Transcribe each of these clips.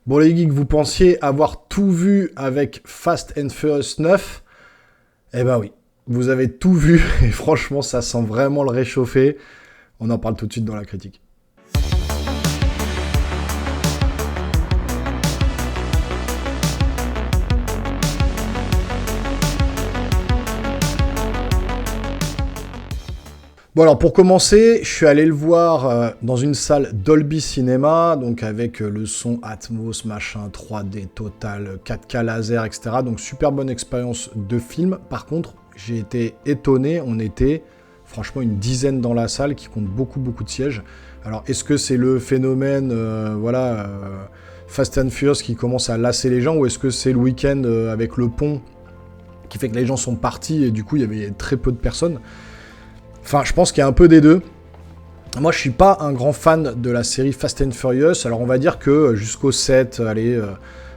Bon les geeks, vous pensiez avoir tout vu avec Fast and Furious 9? Eh ben oui, vous avez tout vu et franchement ça sent vraiment le réchauffer. On en parle tout de suite dans la critique. Bon alors pour commencer, je suis allé le voir dans une salle Dolby Cinema, donc avec le son Atmos, machin, 3D total, 4K laser, etc. Donc super bonne expérience de film. Par contre, j'ai été étonné, on était franchement une dizaine dans la salle qui compte beaucoup de sièges. Alors est-ce que c'est le phénomène, Fast and Furious qui commence à lasser les gens, ou est-ce que c'est le week-end avec le pont qui fait que les gens sont partis et du coup il y avait très peu de personnes? Enfin, je pense qu'il y a un peu des deux. Moi, je suis pas un grand fan de la série Fast and Furious. Alors, on va dire que jusqu'au 7, allez,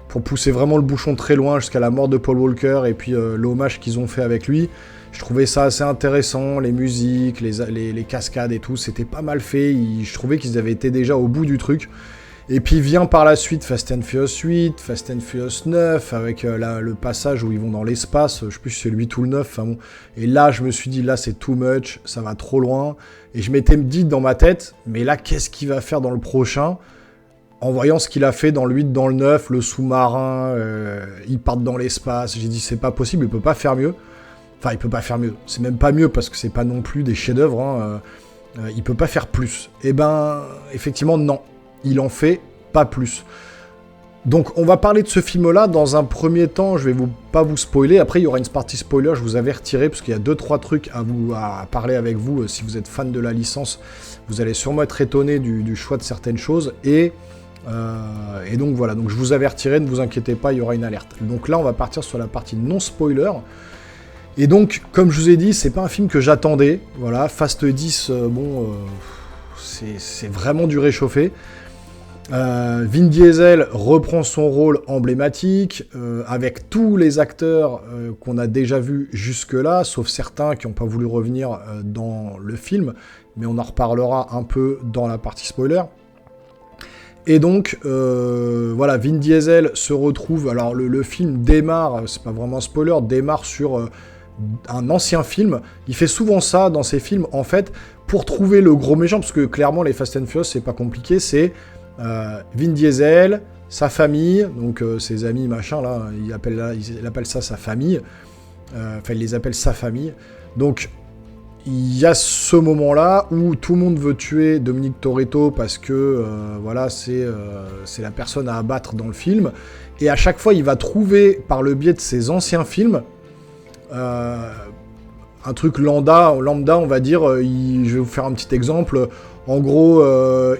pour pousser vraiment le bouchon très loin jusqu'à la mort de Paul Walker et puis l'hommage qu'ils ont fait avec lui, je trouvais ça assez intéressant. Les musiques, les cascades et tout, c'était pas mal fait. Je trouvais qu'ils avaient été déjà au bout du truc. Et puis vient par la suite Fast and Furious 8, Fast and Furious 9, avec le passage où ils vont dans l'espace, je sais plus si c'est le 8 ou le 9, enfin bon. Et là, je me suis dit, là, c'est too much, ça va trop loin. Et je m'étais dit dans ma tête, mais là, qu'est-ce qu'il va faire dans le prochain? En voyant ce qu'il a fait dans le 8, dans le 9, le sous-marin, ils partent dans l'espace, j'ai dit, c'est pas possible, il peut pas faire mieux. Enfin, il peut pas faire mieux, c'est même pas mieux, parce que c'est pas non plus des chefs-d'œuvre, hein. Il peut pas faire plus. Et ben, effectivement, non. Il en fait pas plus. Donc on va parler de ce film-là. Dans un premier temps, je vais pas vous spoiler. Après, il y aura une partie spoiler, je vous avais retiré, parce qu'il y a 2-3 trucs à parler avec vous. Si vous êtes fan de la licence, vous allez sûrement être étonné du choix de certaines choses. Et donc voilà, donc je vous avais retiré, ne vous inquiétez pas, il y aura une alerte. Donc là, on va partir sur la partie non-spoiler. Et donc, comme je vous ai dit, c'est pas un film que j'attendais. Voilà, Fast 10, c'est vraiment du réchauffé. Vin Diesel reprend son rôle emblématique avec tous les acteurs qu'on a déjà vus jusque-là, sauf certains qui n'ont pas voulu revenir dans le film, mais on en reparlera un peu dans la partie spoiler. Et donc, voilà, Vin Diesel se retrouve... Alors, le film démarre, c'est pas vraiment un spoiler, démarre sur un ancien film. Il fait souvent ça dans ses films, en fait, pour trouver le gros méchant, parce que clairement, les Fast and Furious, c'est pas compliqué, c'est... Vin Diesel, sa famille, donc ses amis, machin, là, il appelle ça sa famille. Enfin, il les appelle sa famille. Donc, il y a ce moment-là où tout le monde veut tuer Dominic Toretto parce que, voilà, c'est la personne à abattre dans le film. Et à chaque fois, il va trouver, par le biais de ses anciens films, un truc lambda, on va dire, je vais vous faire un petit exemple. En gros,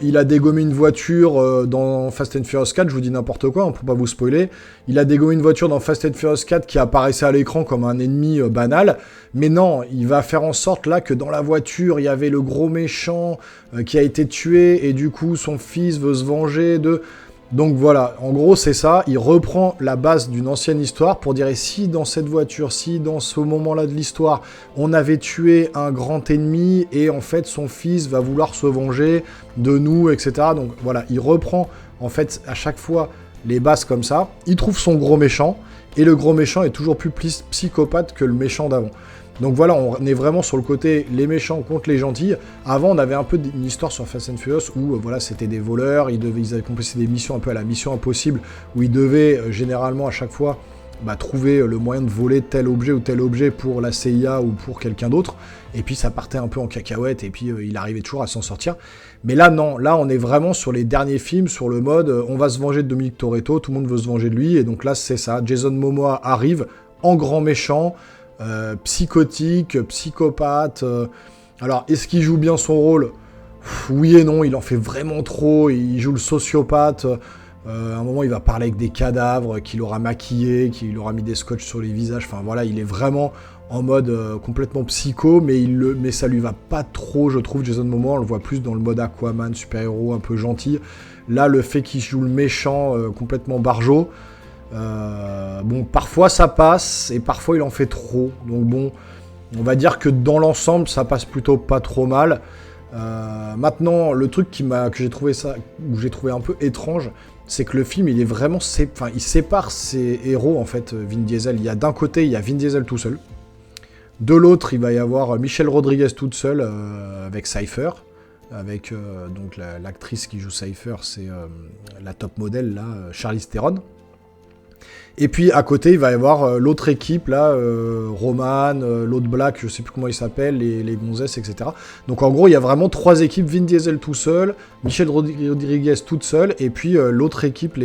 il a dégommé une voiture dans Fast and Furious 4, je vous dis n'importe quoi, hein, pour pas vous spoiler. Il a dégommé une voiture dans Fast and Furious 4 qui apparaissait à l'écran comme un ennemi banal. Mais non, il va faire en sorte là que dans la voiture, il y avait le gros méchant qui a été tué, et du coup, son fils veut se venger de... Donc voilà, en gros c'est ça, il reprend la base d'une ancienne histoire pour dire, et si dans cette voiture, si dans ce moment-là de l'histoire, on avait tué un grand ennemi, et en fait son fils va vouloir se venger de nous, etc. Donc voilà, il reprend en fait à chaque fois les bases comme ça, il trouve son gros méchant, et le gros méchant est toujours plus psychopathe que le méchant d'avant. Donc voilà, on est vraiment sur le côté les méchants contre les gentils. Avant, on avait un peu une histoire sur Fast and Furious où voilà, c'était des voleurs, ils avaient accomplissé des missions un peu à la mission impossible, où ils devaient généralement à chaque fois trouver le moyen de voler tel objet ou tel objet pour la CIA ou pour quelqu'un d'autre. Et puis ça partait un peu en cacahuète, et puis il arrivait toujours à s'en sortir. Mais là, non, là on est vraiment sur les derniers films, sur le mode on va se venger de Dominic Toretto, tout le monde veut se venger de lui, et donc là c'est ça, Jason Momoa arrive en grand méchant, psychotique, psychopathe. Alors, est-ce qu'il joue bien son rôle? Oui et non, il en fait vraiment trop. Il joue le sociopathe. À un moment, il va parler avec des cadavres qu'il aura maquillés, qu'il aura mis des scotch sur les visages. Enfin, voilà, il est vraiment en mode complètement psycho, mais ça lui va pas trop, je trouve, Jason Momoa. On le voit plus dans le mode Aquaman, super-héros, un peu gentil. Là, le fait qu'il joue le méchant complètement barjot, bon, parfois ça passe, et parfois il en fait trop. Donc bon, on va dire que dans l'ensemble, ça passe plutôt pas trop mal. Maintenant, le truc que j'ai trouvé un peu étrange, c'est que le film, il est vraiment... Enfin, il sépare ses héros, en fait, Vin Diesel. Il y a d'un côté, il y a Vin Diesel tout seul. De l'autre, il va y avoir Michelle Rodriguez toute seule, avec Cypher. Avec donc l'actrice qui joue Cypher, c'est la top modèle, là, Charlize Theron. Et puis à côté, il va y avoir l'autre équipe, là, Roman, l'autre Black, je sais plus comment il s'appelle, les gonzesses, etc. Donc en gros, il y a vraiment 3 équipes, Vin Diesel tout seul, Michelle Rodriguez toute seule, et puis l'autre équipe,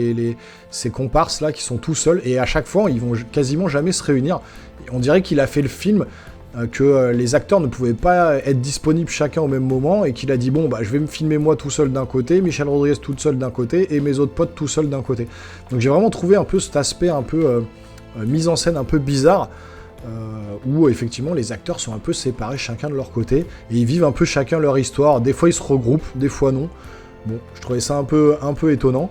ces comparses là, qui sont tout seuls, et à chaque fois, ils vont quasiment jamais se réunir. On dirait qu'il a fait le film que les acteurs ne pouvaient pas être disponibles chacun au même moment, et qu'il a dit, bon, bah, je vais me filmer moi tout seul d'un côté, Michelle Rodriguez toute seule d'un côté, et mes autres potes tout seuls d'un côté. Donc j'ai vraiment trouvé un peu cet aspect un peu mise en scène un peu bizarre, où effectivement les acteurs sont un peu séparés chacun de leur côté, et ils vivent un peu chacun leur histoire. Des fois ils se regroupent, des fois non. Bon, je trouvais ça un peu étonnant.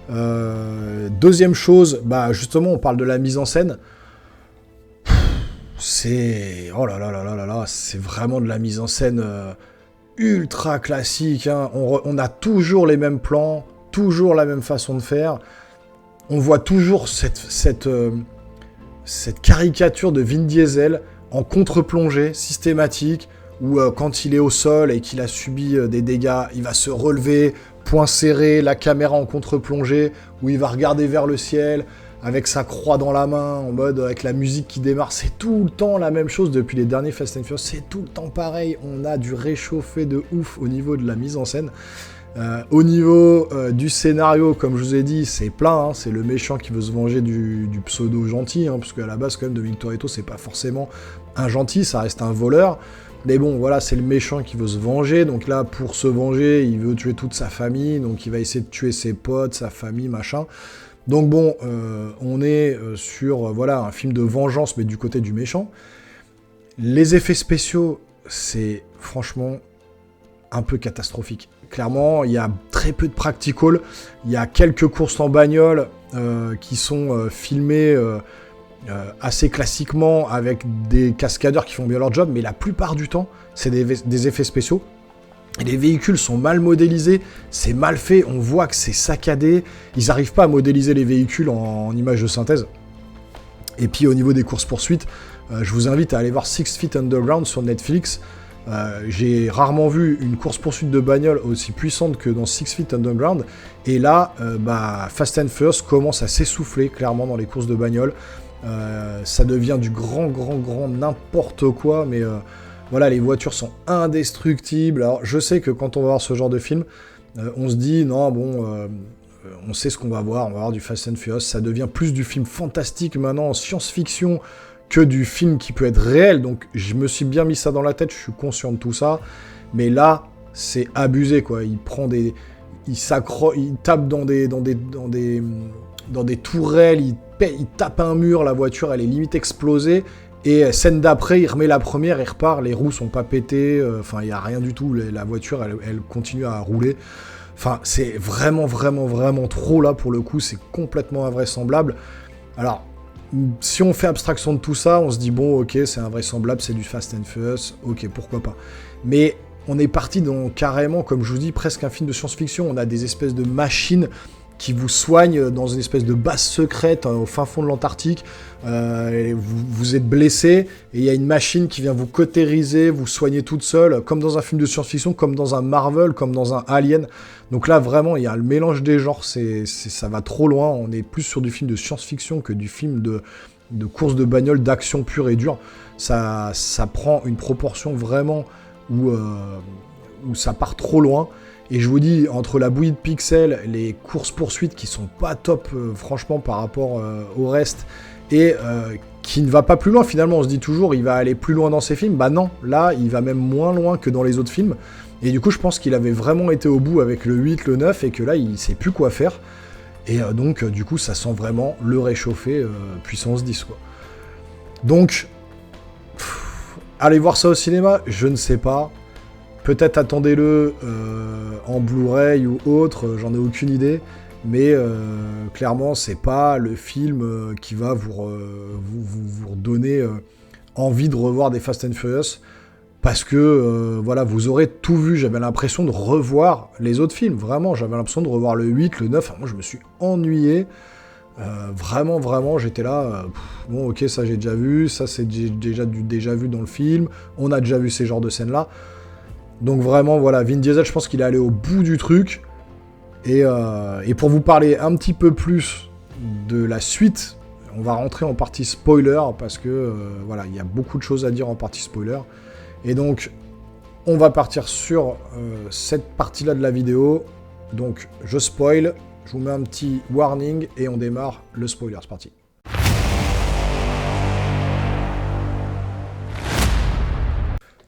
Deuxième chose, bah justement on parle de la mise en scène. C'est... Oh là là là là là là, c'est vraiment de la mise en scène ultra classique, hein. On a toujours les mêmes plans, toujours la même façon de faire. On voit toujours cette caricature de Vin Diesel en contre-plongée systématique, où quand il est au sol et qu'il a subi des dégâts, il va se relever, poing serré, la caméra en contre-plongée, où il va regarder vers le ciel, avec sa croix dans la main, en mode avec la musique qui démarre. C'est tout le temps la même chose depuis les derniers Fast and Furious, c'est tout le temps pareil. On a du réchauffé de ouf au niveau de la mise en scène. Au niveau du scénario, comme je vous ai dit, c'est plein, hein, c'est le méchant qui veut se venger du pseudo gentil, hein, parce qu'à la base, quand même, Dominic Toretto, c'est pas forcément un gentil, ça reste un voleur. Mais bon, voilà, c'est le méchant qui veut se venger, donc là, pour se venger, il veut tuer toute sa famille, donc il va essayer de tuer ses potes, sa famille, machin. Donc bon, on est sur voilà, un film de vengeance, mais du côté du méchant. Les effets spéciaux, c'est franchement un peu catastrophique. Clairement, il y a très peu de practical, il y a quelques courses en bagnole qui sont filmées assez classiquement avec des cascadeurs qui font bien leur job, mais la plupart du temps, c'est des effets spéciaux. Et les véhicules sont mal modélisés, c'est mal fait, on voit que c'est saccadé, ils n'arrivent pas à modéliser les véhicules en images de synthèse. Et puis au niveau des courses-poursuites, je vous invite à aller voir 6 Feet Underground sur Netflix. J'ai rarement vu une course-poursuite de bagnole aussi puissante que dans 6 Feet Underground. Et là, Fast and Furious commence à s'essouffler clairement dans les courses de bagnole. Ça devient du grand n'importe quoi, mais... Voilà, les voitures sont indestructibles. Alors, je sais que quand on va voir ce genre de film, on se dit, non, bon, on sait ce qu'on va voir du Fast and Furious. Ça devient plus du film fantastique maintenant, en science-fiction, que du film qui peut être réel. Donc, je me suis bien mis ça dans la tête, je suis conscient de tout ça. Mais là, c'est abusé, quoi. Il prend des... Il tape dans des tourelles, il tape un mur, la voiture, elle est limite explosée. Et scène d'après, il remet la première, il repart, les roues sont pas pétées, enfin, il n'y a rien du tout, la voiture, elle continue à rouler. Enfin, c'est vraiment trop, là, pour le coup, c'est complètement invraisemblable. Alors, si on fait abstraction de tout ça, on se dit, bon, ok, c'est invraisemblable, c'est du Fast and Furious, ok, pourquoi pas. Mais on est parti dans, carrément, comme je vous dis, presque un film de science-fiction, on a des espèces de machines qui vous soignent dans une espèce de base secrète au fin fond de l'Antarctique. Vous êtes blessé et il y a une machine qui vient vous cautériser, vous soigner toute seule, comme dans un film de science-fiction, comme dans un Marvel, comme dans un Alien. Donc là, vraiment, il y a le mélange des genres, ça va trop loin. On est plus sur du film de science-fiction que du film de course de bagnole, d'action pure et dure. Ça prend une proportion vraiment où ça part trop loin. Et je vous dis, entre la bouillie de pixels, les courses-poursuites qui sont pas top, franchement, par rapport au reste, et qui ne va pas plus loin, finalement, on se dit toujours, il va aller plus loin dans ses films. Bah non, là, il va même moins loin que dans les autres films. Et du coup, je pense qu'il avait vraiment été au bout avec le 8, le 9, et que là, il sait plus quoi faire. Et donc, du coup, ça sent vraiment le réchauffer puissance 10, quoi. Donc, allez voir ça au cinéma, je ne sais pas. Peut-être attendez-le en Blu-ray ou autre, j'en ai aucune idée, mais clairement, c'est pas le film qui va vous redonner envie de revoir des Fast and Furious. parce que, voilà, vous aurez tout vu. J'avais l'impression de revoir les autres films, vraiment, j'avais l'impression de revoir le 8, le 9, moi je me suis ennuyé, vraiment, j'étais là, bon ok, ça j'ai déjà vu, ça c'est déjà vu dans le film, on a déjà vu ces genres de scènes-là, donc vraiment, voilà, Vin Diesel, je pense qu'il est allé au bout du truc, et pour vous parler un petit peu plus de la suite, on va rentrer en partie spoiler, parce que, voilà, il y a beaucoup de choses à dire en partie spoiler, et donc, on va partir sur cette partie-là de la vidéo, donc je spoil, je vous mets un petit warning, et on démarre le spoiler, c'est parti.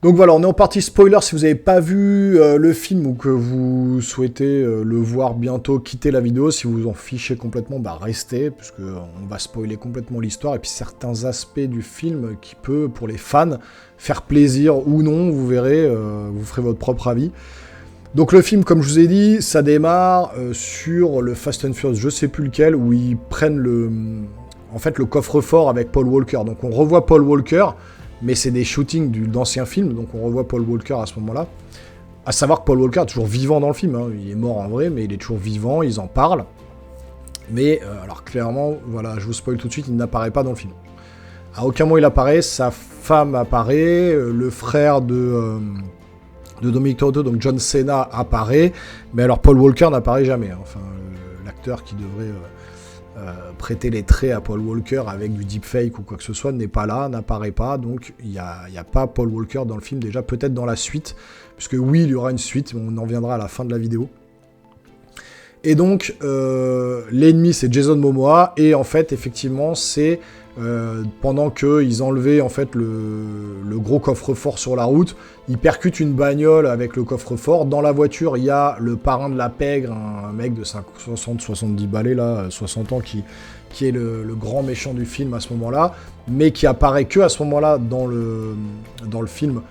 Donc voilà, on est en partie spoiler. Si vous n'avez pas vu le film ou que vous souhaitez le voir bientôt, quittez la vidéo. Si vous vous en fichez complètement, bah restez, puisque on va spoiler complètement l'histoire et puis certains aspects du film qui peut, pour les fans, faire plaisir ou non, vous verrez, vous ferez votre propre avis. Donc le film, comme je vous ai dit, ça démarre sur le Fast and Furious, je sais plus lequel, où ils prennent le coffre-fort avec Paul Walker. Donc on revoit Paul Walker, mais c'est des shootings d'anciens films, donc on revoit Paul Walker à ce moment-là. À savoir que Paul Walker est toujours vivant dans le film, hein. Il est mort en vrai, mais il est toujours vivant, ils en parlent. Mais, alors clairement, voilà, je vous spoil tout de suite, il n'apparaît pas dans le film. À aucun moment il apparaît, sa femme apparaît, le frère de Dominic Toretto, donc John Cena, apparaît, mais alors Paul Walker n'apparaît jamais, hein. Enfin, l'acteur qui devrait... prêter les traits à Paul Walker avec du deepfake ou quoi que ce soit n'est pas là, n'apparaît pas, donc il n'y a pas Paul Walker dans le film déjà, peut-être dans la suite, puisque oui, il y aura une suite, mais on en viendra à la fin de la vidéo. Et donc, l'ennemi c'est Jason Momoa, et en fait, effectivement, c'est pendant qu'ils enlevaient en fait le gros coffre-fort sur la route, ils percutent une bagnole avec le coffre-fort. Dans la voiture, il y a le parrain de la pègre, un mec de 60-70 balais, là, 60 ans, qui est le grand méchant du film à ce moment-là, mais qui apparaît que à ce moment-là dans le film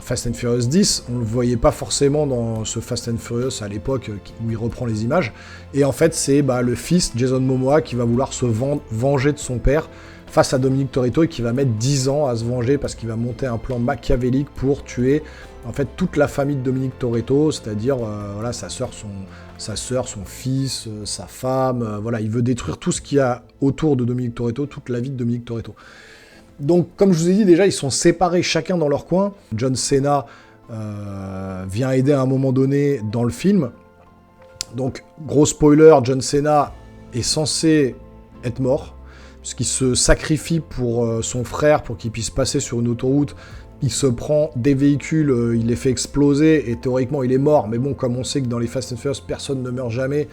Fast and Furious 10, on le voyait pas forcément dans ce Fast and Furious à l'époque où il reprend les images, et en fait c'est le fils Jason Momoa qui va vouloir se venger de son père face à Dominic Toretto et qui va mettre 10 ans à se venger parce qu'il va monter un plan machiavélique pour tuer en fait toute la famille de Dominic Toretto, c'est-à-dire voilà, sa sœur, son fils, sa femme, voilà, il veut détruire tout ce qu'il y a autour de Dominic Toretto, toute la vie de Dominic Toretto. Donc, comme je vous ai dit, déjà, ils sont séparés chacun dans leur coin. John Cena vient aider à un moment donné dans le film. Donc, gros spoiler, John Cena est censé être mort, puisqu'il se sacrifie pour son frère, pour qu'il puisse passer sur une autoroute. Il se prend des véhicules, il les fait exploser, et théoriquement, il est mort. Mais bon, comme on sait que dans les Fast and Furious, personne ne meurt jamais,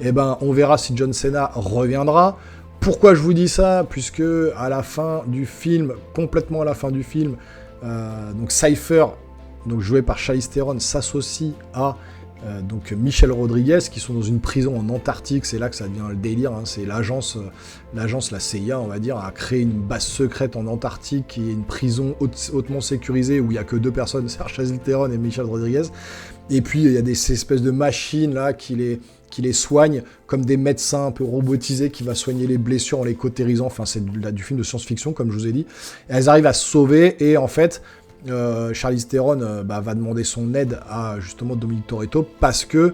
eh ben, on verra si John Cena reviendra. Pourquoi je vous dis ça? Puisque à la fin du film, complètement à la fin du film, donc Cypher, donc joué par Charlize Theron, s'associe à donc Michelle Rodriguez, qui sont dans une prison en Antarctique. C'est là que ça devient le délire, hein. C'est l'agence, la CIA, on va dire, a créé une base secrète en Antarctique, qui est une prison hautement sécurisée, où il n'y a que deux personnes, c'est Charlize Theron et Michelle Rodriguez. Et puis il y a ces espèces de machines là qui les soignent comme des médecins un peu robotisés qui va soigner les blessures en les cautérisant. Enfin, c'est du film de science-fiction, comme je vous ai dit. Et elles arrivent à se sauver, et en fait, Charlize Theron va demander son aide à justement Dominic Toretto, parce que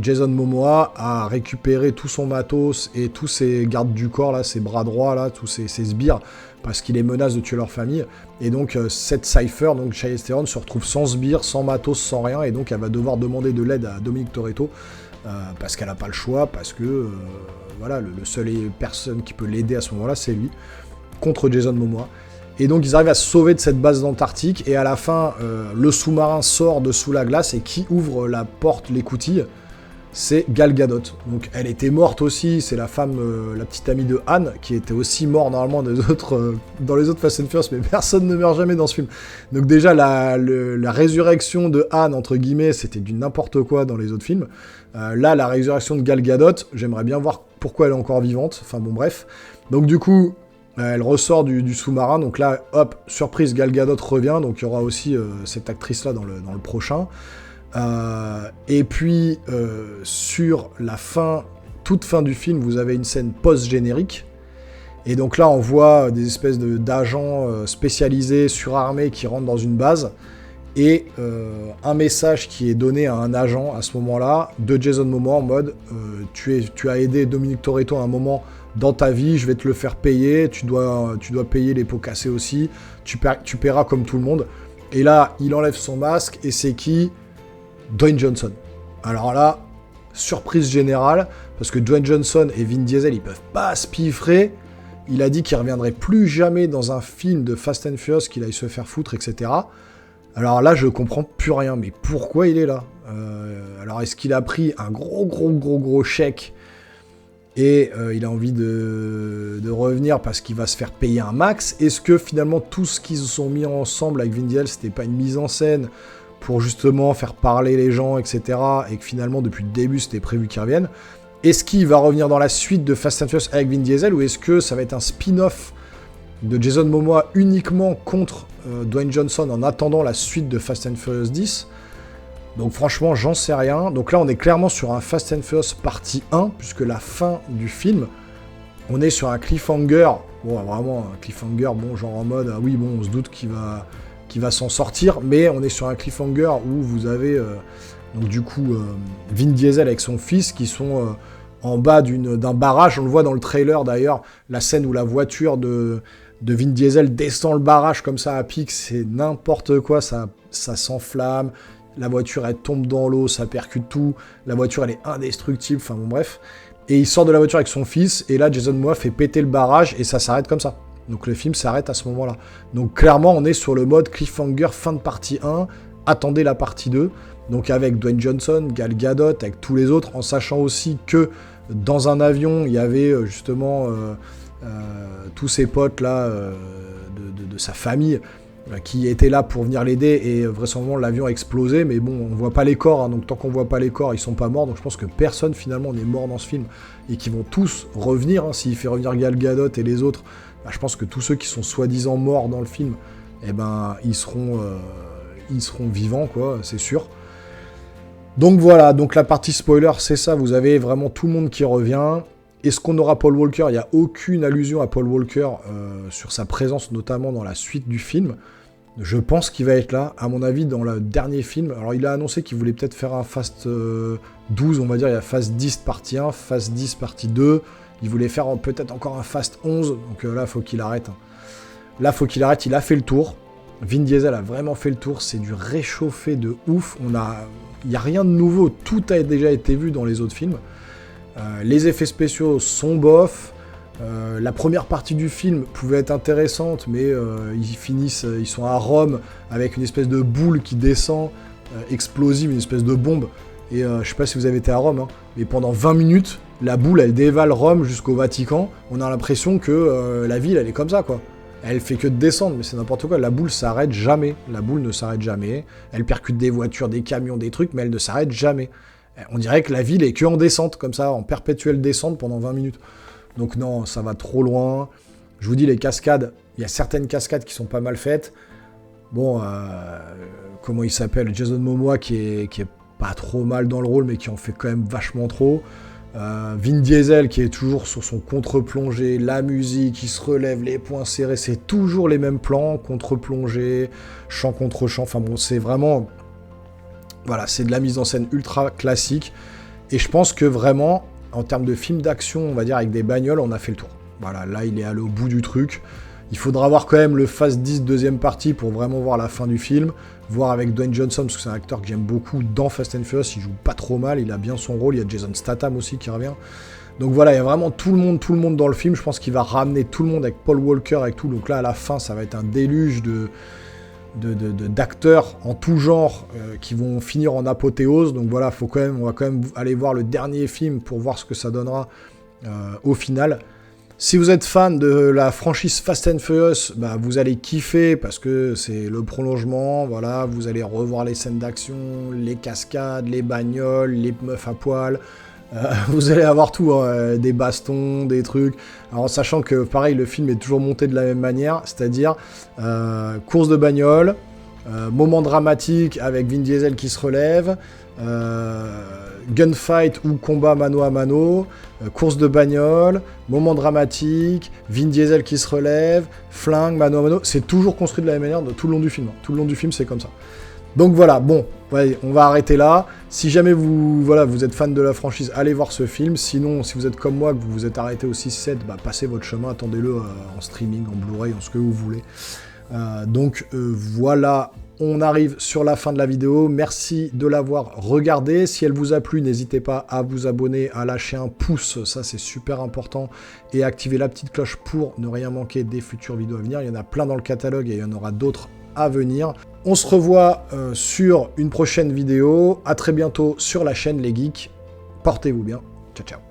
Jason Momoa a récupéré tout son matos et tous ses gardes du corps, là, ses bras droits, là, tous ses sbires, parce qu'il les menace de tuer leur famille. Et donc, cette Cypher, donc Charlize Theron, se retrouve sans sbires, sans matos, sans rien, et donc elle va devoir demander de l'aide à Dominic Toretto, parce qu'elle n'a pas le choix, parce que voilà, le seul personne qui peut l'aider à ce moment-là, c'est lui, contre Jason Momoa. Et donc ils arrivent à se sauver de cette base d'Antarctique, et à la fin, le sous-marin sort de sous la glace, et qui ouvre la porte, l'écoutille, c'est Gal Gadot. Donc elle était morte aussi, c'est la femme, la petite amie de Han, qui était aussi morte normalement dans les autres Fast and Furious, mais personne ne meurt jamais dans ce film. Donc déjà, la résurrection de Han, entre guillemets, c'était du n'importe quoi dans les autres films. Là, la résurrection de Gal Gadot, j'aimerais bien voir pourquoi elle est encore vivante, enfin bon bref. Donc du coup, elle ressort du sous-marin, donc là, hop, surprise, Gal Gadot revient, donc il y aura aussi cette actrice-là dans le prochain. Et puis, sur la fin, toute fin du film, vous avez une scène post-générique, Et donc là, on voit des espèces d'agents spécialisés, surarmés, qui rentrent dans une base, et un message qui est donné à un agent à ce moment-là, de Jason Momoa, en mode tu as aidé Dominique Toretto à un moment dans ta vie, je vais te le faire payer, tu dois payer les pots cassés aussi, tu paieras comme tout le monde. Et là, il enlève son masque, et c'est qui? Dwayne Johnson. Alors là, surprise générale, parce que Dwayne Johnson et Vin Diesel, ils peuvent pas se piffrer. Il a dit qu'il reviendrait plus jamais dans un film de Fast and Furious, qu'il aille se faire foutre, etc. Alors là, je comprends plus rien, mais pourquoi il est là? Alors, est-ce qu'il a pris un gros chèque et il a envie de revenir parce qu'il va se faire payer un max? Est-ce que finalement tout ce qu'ils se sont mis ensemble avec Vin Diesel, c'était pas une mise en scène pour justement faire parler les gens, etc. et que finalement depuis le début c'était prévu qu'il revienne? Est-ce qu'il va revenir dans la suite de Fast and Furious avec Vin Diesel, ou est-ce que ça va être un spin-off de Jason Momoa uniquement contre Dwayne Johnson en attendant la suite de Fast and Furious 10? Donc franchement, j'en sais rien. Donc là, on est clairement sur un Fast and Furious partie 1, puisque la fin du film, on est sur un cliffhanger. Bon, vraiment un cliffhanger, bon, genre en mode, ah oui, bon, on se doute qu'il va s'en sortir, mais on est sur un cliffhanger où vous avez, donc du coup, Vin Diesel avec son fils qui sont en bas d'un barrage. On le voit dans le trailer d'ailleurs, la scène où la voiture de Vin Diesel descend le barrage comme ça à pic, c'est n'importe quoi, ça s'enflamme. La voiture, elle tombe dans l'eau, ça percute tout. La voiture, elle est indestructible. Enfin bon, bref. Et il sort de la voiture avec son fils. Et là, Jason Momoa fait péter le barrage. Et ça s'arrête comme ça. Donc le film s'arrête à ce moment-là. Donc clairement, on est sur le mode cliffhanger, fin de partie 1. Attendez la partie 2. Donc avec Dwayne Johnson, Gal Gadot, avec tous les autres. En sachant aussi que dans un avion, il y avait justement tous ses potes là, de sa famille, qui était là pour venir l'aider, et vraisemblablement l'avion a explosé, mais bon, on voit pas les corps, hein, donc tant qu'on voit pas les corps, ils sont pas morts, donc je pense que personne finalement n'est mort dans ce film, et qu'ils vont tous revenir, hein. S'il fait revenir Gal Gadot et les autres, bah, je pense que tous ceux qui sont soi-disant morts dans le film, eh ben, ils seront vivants, quoi, c'est sûr. Donc voilà, donc la partie spoiler, c'est ça, vous avez vraiment tout le monde qui revient. Est-ce qu'on aura Paul Walker? Il n'y a aucune allusion à Paul Walker sur sa présence, notamment dans la suite du film. Je pense qu'il va être là, à mon avis, dans le dernier film. Alors, il a annoncé qu'il voulait peut-être faire un Fast 12, on va dire. Il y a Fast 10 partie 1, Fast 10 partie 2. Il voulait faire peut-être encore un Fast 11. Donc là, faut qu'il arrête. Là, faut qu'il arrête. Il a fait le tour. Vin Diesel a vraiment fait le tour. C'est du réchauffé de ouf. Il n'y a rien de nouveau. Tout a déjà été vu dans les autres films. Les effets spéciaux sont bof. La première partie du film pouvait être intéressante, mais ils sont à Rome avec une espèce de boule qui descend, explosive, une espèce de bombe. Et je sais pas si vous avez été à Rome, hein, mais pendant 20 minutes, la boule, elle dévale Rome jusqu'au Vatican. On a l'impression que la ville, elle est comme ça, quoi. Elle fait que de descendre, mais c'est n'importe quoi. La boule s'arrête jamais. La boule ne s'arrête jamais. Elle percute des voitures, des camions, des trucs, mais elle ne s'arrête jamais. On dirait que la ville est que en descente, comme ça, en perpétuelle descente pendant 20 minutes. Donc non, ça va trop loin. Je vous dis, les cascades, il y a certaines cascades qui sont pas mal faites. Bon, comment il s'appelle? Jason Momoa qui est pas trop mal dans le rôle, mais qui en fait quand même vachement trop. Vin Diesel qui est toujours sur son contre-plongée, la musique, il se relève, les poings serrés, c'est toujours les mêmes plans, contre-plongée, chant contre chant. Enfin bon, c'est vraiment... Voilà, c'est de la mise en scène ultra classique. Et je pense que vraiment, en termes de film d'action, on va dire avec des bagnoles, on a fait le tour. Voilà, là, il est allé au bout du truc. Il faudra voir quand même le Fast 10 deuxième partie pour vraiment voir la fin du film. Voir avec Dwayne Johnson, parce que c'est un acteur que j'aime beaucoup dans Fast and Furious. Il joue pas trop mal, il a bien son rôle. Il y a Jason Statham aussi qui revient. Donc voilà, il y a vraiment tout le monde dans le film. Je pense qu'il va ramener tout le monde avec Paul Walker, avec tout. Donc là, à la fin, ça va être un déluge d'acteurs en tout genre qui vont finir en apothéose. Donc voilà, on va quand même aller voir le dernier film pour voir ce que ça donnera au final. Si vous êtes fan de la franchise Fast and Furious, bah, vous allez kiffer parce que c'est le prolongement. Voilà, vous allez revoir les scènes d'action, les cascades, les bagnoles, les meufs à poil. Vous allez avoir tout, hein, des bastons, des trucs. Alors en sachant que pareil, le film est toujours monté de la même manière, c'est-à-dire course de bagnole, moment dramatique avec Vin Diesel qui se relève, gunfight ou combat mano à mano, course de bagnole, moment dramatique, Vin Diesel qui se relève, flingue, mano à mano. C'est toujours construit de la même manière tout le long du film. Tout le long du film, c'est comme ça. Donc voilà, bon, ouais, on va arrêter là. Si jamais vous êtes fan de la franchise, allez voir ce film. Sinon, si vous êtes comme moi, que vous vous êtes arrêté au 6-7, bah, passez votre chemin, attendez-le en streaming, en Blu-ray, en ce que vous voulez. Voilà, on arrive sur la fin de la vidéo. Merci de l'avoir regardée. Si elle vous a plu, n'hésitez pas à vous abonner, à lâcher un pouce, ça c'est super important, et activer la petite cloche pour ne rien manquer des futures vidéos à venir. Il y en a plein dans le catalogue et il y en aura d'autres à venir. On se revoit sur une prochaine vidéo. À très bientôt sur la chaîne Les Geeks. Portez-vous bien. Ciao, ciao.